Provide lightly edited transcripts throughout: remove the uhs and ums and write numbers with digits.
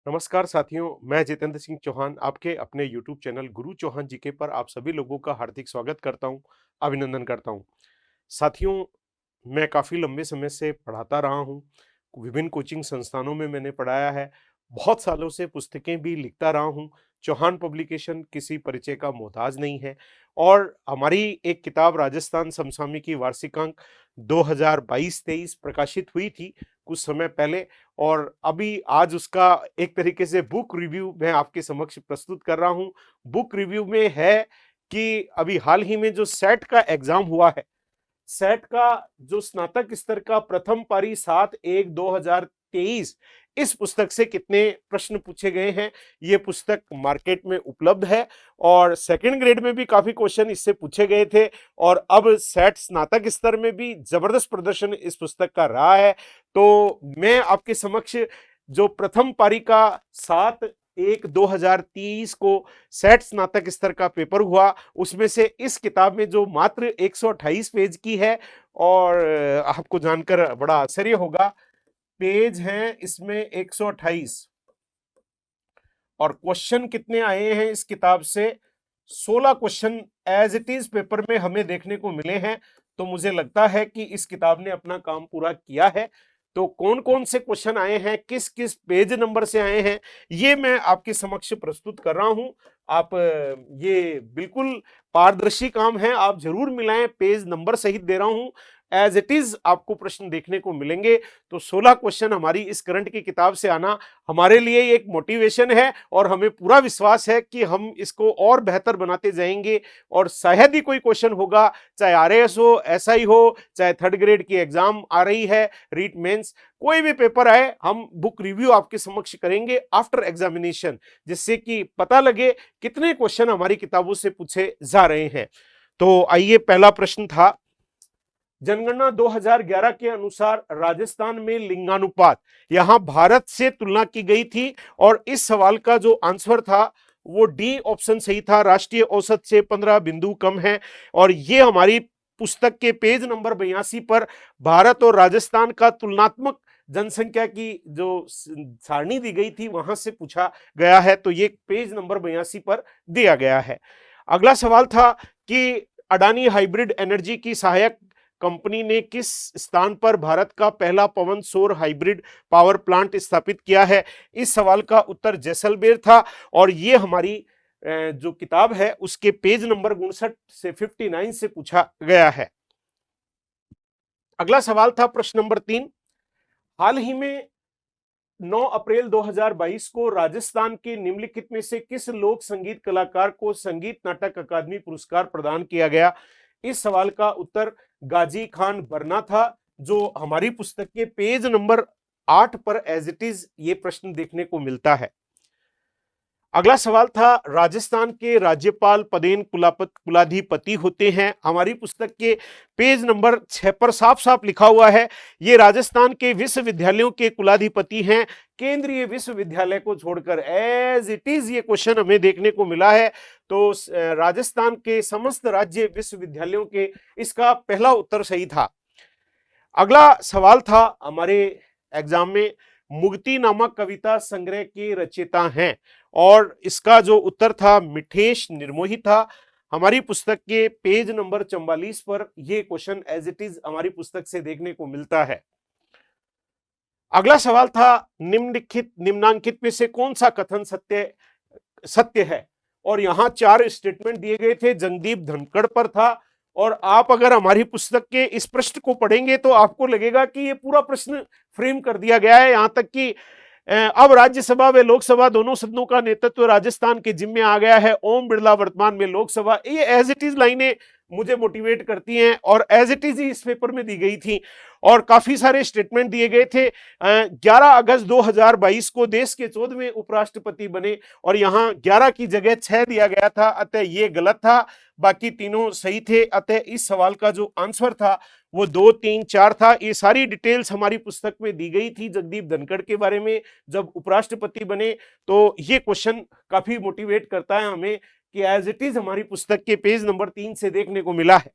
नमस्कार साथियों, मैं जितेंद्र सिंह चौहान आपके अपने YouTube चैनल गुरु चौहान जीके पर आप सभी लोगों का हार्दिक स्वागत करता हूं, अभिनंदन करता हूं। साथियों, मैं काफ़ी लंबे समय से पढ़ाता रहा हूं, विभिन्न कोचिंग संस्थानों में मैंने पढ़ाया है, बहुत सालों से पुस्तकें भी लिखता रहा हूं। चौहान पब्लिकेशन किसी परिचय का मोहताज नहीं है और हमारी एक किताब राजस्थान समसामयिकी वार्षिकांक 2022-23 प्रकाशित हुई थी कुछ समय पहले और अभी आज उसका एक तरीके से बुक रिव्यू मैं आपके समक्ष प्रस्तुत कर रहा हूं। बुक रिव्यू में है कि अभी हाल ही में जो सेट का एग्जाम हुआ है, सेट का जो स्नातक स्तर का प्रथम पारी 7/1/2023 इस पुस्तक से कितने प्रश्न पूछे गए हैं। ये पुस्तक मार्केट में उपलब्ध है और सेकंड ग्रेड में भी काफी क्वेश्चन इससे पूछे गए थे और अब सेट स्नातक स्तर में भी जबरदस्त प्रदर्शन इस पुस्तक का रहा है। तो मैं आपके समक्ष जो प्रथम पारी का 7/1/2023 को सेट स्नातक स्तर का पेपर हुआ, उसमें से इस किताब में जो मात्र 128 पेज की है और आपको जानकर बड़ा आश्चर्य होगा, पेज हैं इसमें 128 और क्वेश्चन कितने आए हैं इस किताब से 16 question as it is paper में हमें देखने को मिले हैं। तो मुझे लगता है कि इस किताब ने अपना काम पूरा किया है। तो कौन कौन से क्वेश्चन आए हैं, किस किस पेज नंबर से आए हैं, ये मैं आपके समक्ष प्रस्तुत कर रहा हूं। आप ये बिल्कुल पारदर्शी काम है, आप जरूर मिलाएं, पेज नंबर सहित दे रहा हूं, एज इट इज आपको प्रश्न देखने को मिलेंगे। तो 16 क्वेश्चन हमारी इस करंट की किताब से आना हमारे लिए एक मोटिवेशन है और हमें पूरा विश्वास है कि हम इसको और बेहतर बनाते जाएंगे और शायद ही कोई क्वेश्चन होगा, चाहे आरएएस हो, एसआई हो, चाहे थर्ड ग्रेड की एग्जाम आ रही है, रीट मेंस, कोई भी पेपर आए, हम बुक रिव्यू आपके समक्ष करेंगे आफ्टर एग्जामिनेशन, जिससे कि पता लगे कितने क्वेश्चन हमारी किताबों से पूछे जा रहे हैं। तो आइए, पहला प्रश्न था, जनगणना 2011 के अनुसार राजस्थान में लिंगानुपात, यहां भारत से तुलना की गई थी और इस सवाल का जो आंसर था वो डी ऑप्शन सही था, राष्ट्रीय औसत से 15 बिंदु कम है। और ये हमारी पुस्तक के पेज नंबर 82 पर भारत और राजस्थान का तुलनात्मक जनसंख्या की जो सारणी दी गई थी वहां से पूछा गया है। तो ये पेज नंबर 82 पर दिया गया है। अगला सवाल था कि अडानी हाइब्रिड एनर्जी की सहायक कंपनी ने किस स्थान पर भारत का पहला पवन सौर हाइब्रिड पावर प्लांट स्थापित किया है। इस सवाल का उत्तर जैसलमेर था और ये हमारी जो किताब है उसके पेज नंबर 59 से 59 से पूछा गया है। अगला सवाल था प्रश्न नंबर 3, हाल ही में 9 अप्रैल 2022 को राजस्थान के निम्नलिखित में से किस लोक संगीत कलाकार को संगीत नाटक अकादमी पुरस्कार प्रदान किया गया। इस सवाल का उत्तर गाजी खान बरना था, जो हमारी पुस्तक के पेज नंबर 8 पर एज इट इज ये प्रश्न देखने को मिलता है। अगला सवाल था, राजस्थान के राज्यपाल पदेन कुलाधिपति होते हैं। हमारी पुस्तक के पेज नंबर 6 पर साफ साफ लिखा हुआ है, ये राजस्थान के विश्वविद्यालयों के कुलाधिपति हैं, केंद्रीय विश्वविद्यालय को छोड़कर। एज इट इज ये क्वेश्चन हमें देखने को मिला है। तो राजस्थान के समस्त राज्य विश्वविद्यालयों के, इसका पहला उत्तर सही था। अगला सवाल था हमारे एग्जाम में, मुक्ति नामक कविता संग्रह के रचयिता हैं और इसका जो उत्तर था मिठेश निर्मोही था। हमारी पुस्तक के पेज नंबर 44 पर यह क्वेश्चन एज इट इज हमारी पुस्तक से देखने को मिलता है। अगला सवाल था, निम्नांकित में से कौन सा कथन सत्य है। और यहां 4 स्टेटमेंट दिए गए थे, जगदीप धनखड़ पर था। और आप अगर हमारी पुस्तक के इस प्रश्न को पढ़ेंगे तो आपको लगेगा कि ये पूरा प्रश्न फ्रेम कर दिया गया है। यहां तक कि अब राज्यसभा व लोकसभा दोनों सदनों का नेतृत्व राजस्थान के जिम्मे आ गया है, ओम बिरला वर्तमान में लोकसभा। ये एज इट इज लाइनें मुझे मोटिवेट करती हैं और एज इट इज ही इस पेपर में दी गई थी और काफी सारे स्टेटमेंट दिए गए थे। 11 अगस्त 2022 को देश के 14वें उपराष्ट्रपति बने और यहां 11 की जगह 6 दिया गया था, अतः ये गलत था, बाकी तीनों सही थे। अतः इस सवाल का जो आंसर था वो 2, 3, 4 था। ये सारी डिटेल्स हमारी पुस्तक में दी गई थी जगदीप धनखड़ के बारे में, जब उपराष्ट्रपति बने। तो ये क्वेश्चन काफी मोटिवेट करता है हमें कि एज इट इज हमारी पुस्तक के पेज नंबर 3 से देखने को मिला है।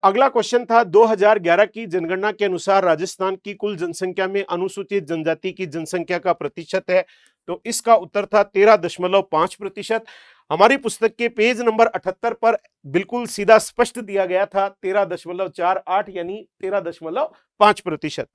अगला क्वेश्चन था, 2011 की जनगणना के अनुसार राजस्थान की कुल जनसंख्या में अनुसूचित जनजाति की जनसंख्या का प्रतिशत है। तो इसका उत्तर था 13.5%। हमारी पुस्तक के पेज नंबर 78 पर बिल्कुल सीधा स्पष्ट दिया गया था 13.48 यानी 13.5%।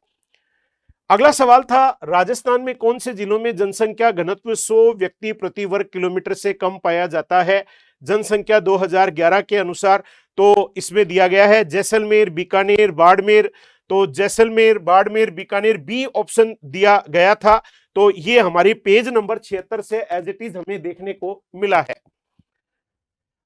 अगला सवाल था, राजस्थान में कौन से जिलों में जनसंख्या घनत्व 100 व्यक्ति प्रति वर्ग किलोमीटर से कम पाया जाता है जनसंख्या 2011 के अनुसार? तो इसमें दिया गया है जैसलमेर, बीकानेर, बाड़मेर। तो जैसलमेर, बाड़मेर, बीकानेर बी ऑप्शन दिया गया था। तो ये हमारी पेज नंबर 76 से एज इट इज हमें देखने को मिला है।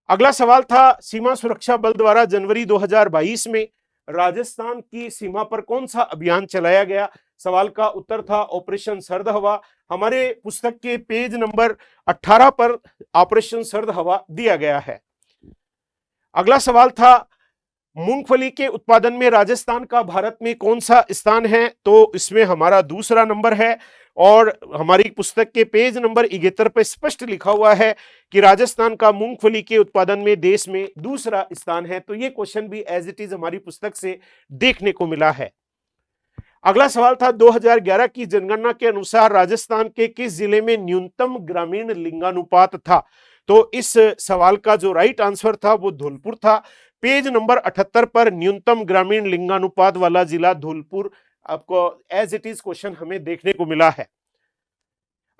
अगला सवाल था, सीमा सुरक्षा बल द्वारा जनवरी 2022 में राजस्थान की सीमा पर कौन सा अभियान चलाया गया? सवाल का उत्तर था ऑपरेशन सर्द हवा। हमारे पुस्तक के पेज नंबर 18 पर ऑपरेशन सर्द हवा दिया गया है। अगला सवाल था, मूंगफली के उत्पादन में राजस्थान का भारत में कौन सा स्थान है? तो इसमें हमारा दूसरा नंबर है और हमारी पुस्तक के पेज नंबर 71 पर स्पष्ट लिखा हुआ है कि राजस्थान का मूंगफली के उत्पादन में देश में दूसरा स्थान है। तो ये क्वेश्चन भी एज इट इज हमारी पुस्तक से देखने को मिला है। अगला सवाल था, 2011 की जनगणना के अनुसार राजस्थान के किस जिले में न्यूनतम ग्रामीण लिंगानुपात था? तो इस सवाल का जो राइट आंसर था वो धौलपुर था। पेज नंबर 78 पर न्यूनतम ग्रामीण लिंगानुपात वाला जिला धौलपुर आपको एज इट इज क्वेश्चन हमें देखने को मिला है।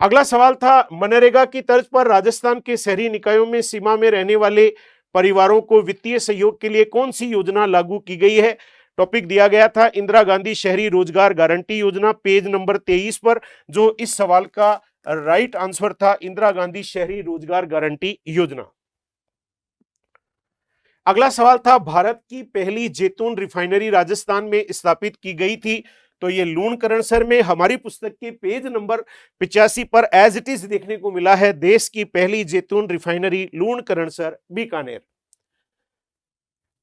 अगला सवाल था, मनरेगा की तर्ज पर राजस्थान के शहरी निकायों में सीमा में रहने वाले परिवारों को वित्तीय सहयोग के लिए कौन सी योजना लागू की गई है? टॉपिक दिया गया था इंदिरा गांधी शहरी रोजगार गारंटी योजना, पेज नंबर 23 पर। जो इस सवाल का राइट आंसर था इंदिरा गांधी शहरी रोजगार गारंटी योजना। अगला सवाल था, भारत की पहली जैतून रिफाइनरी राजस्थान में स्थापित की गई थी। तो ये लूणकरणसर में हमारी पुस्तक के पेज नंबर 85 पर एज इट इज देखने को मिला है देश की पहली जैतून रिफाइनरी लूणकरणसर बीकानेर।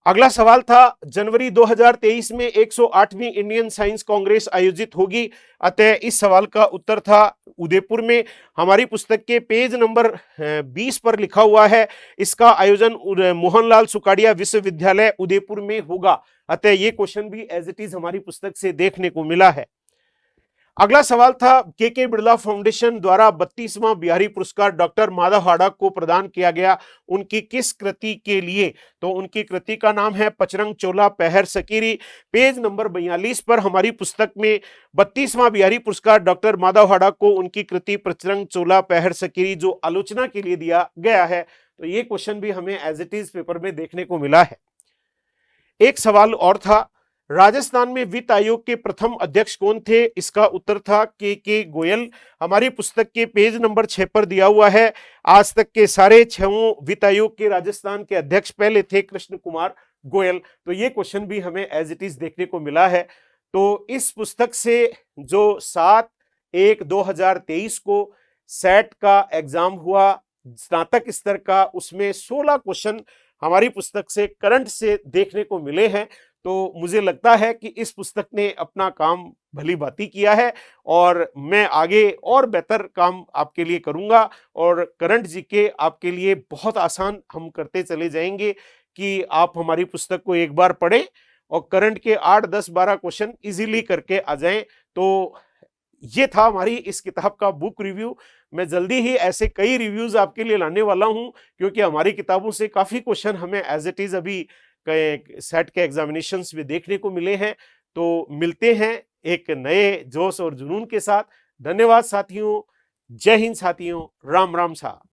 अगला सवाल था, जनवरी 2023 में 108वीं इंडियन साइंस कांग्रेस आयोजित होगी, अतः इस सवाल का उत्तर था उदयपुर में। हमारी पुस्तक के पेज नंबर 20 पर लिखा हुआ है इसका आयोजन मोहनलाल सुकाड़िया विश्वविद्यालय उदयपुर में होगा, अतः ये क्वेश्चन भी एज इट इज हमारी पुस्तक से देखने को मिला है। अगला सवाल था, के बिरला फाउंडेशन द्वारा 32वां बिहारी पुरस्कार डॉक्टर माधव हाड़ा को प्रदान किया गया, उनकी किस कृति के लिए? तो उनकी कृति का नाम है पचरंग चोला पहर सकीरी। पेज नंबर 42 पर हमारी पुस्तक में 32वां बिहारी पुरस्कार डॉक्टर माधव हाड़ा को उनकी कृति पचरंग चोला पहर सकीरी जो आलोचना के लिए दिया गया है। तो ये क्वेश्चन भी हमें एज इट इज पेपर में देखने को मिला है। एक सवाल और था, राजस्थान में वित्त आयोग के प्रथम अध्यक्ष कौन थे? इसका उत्तर था के गोयल। हमारी पुस्तक के पेज नंबर 6 पर दिया हुआ है आज तक के सारे 6 वित्त आयोग के राजस्थान के अध्यक्ष पहले थे कृष्ण कुमार गोयल। तो ये क्वेश्चन भी हमें एज इट इज देखने को मिला है। तो इस पुस्तक से जो 7/1/2023 को सेट का एग्जाम हुआ स्नातक स्तर का, उसमें 16 क्वेश्चन हमारी पुस्तक से करंट से देखने को मिले हैं। तो मुझे लगता है कि इस पुस्तक ने अपना काम भली भांति किया है और मैं आगे और बेहतर काम आपके लिए करूंगा और करंट जीके आपके लिए बहुत आसान हम करते चले जाएंगे कि आप हमारी पुस्तक को एक बार पढ़ें और करंट के 8, 10, 12 क्वेश्चन इजीली करके आ जाएं। तो ये था हमारी इस किताब का बुक रिव्यू। मैं जल्दी ही ऐसे कई रिव्यूज आपके लिए लाने वाला हूं क्योंकि हमारी किताबों से काफी क्वेश्चन हमें एज इट इज अभी सेट के एग्जामिनेशंस में देखने को मिले हैं। तो मिलते हैं एक नए जोश और जुनून के साथ। धन्यवाद साथियों, जय हिंद साथियों, राम राम साहब।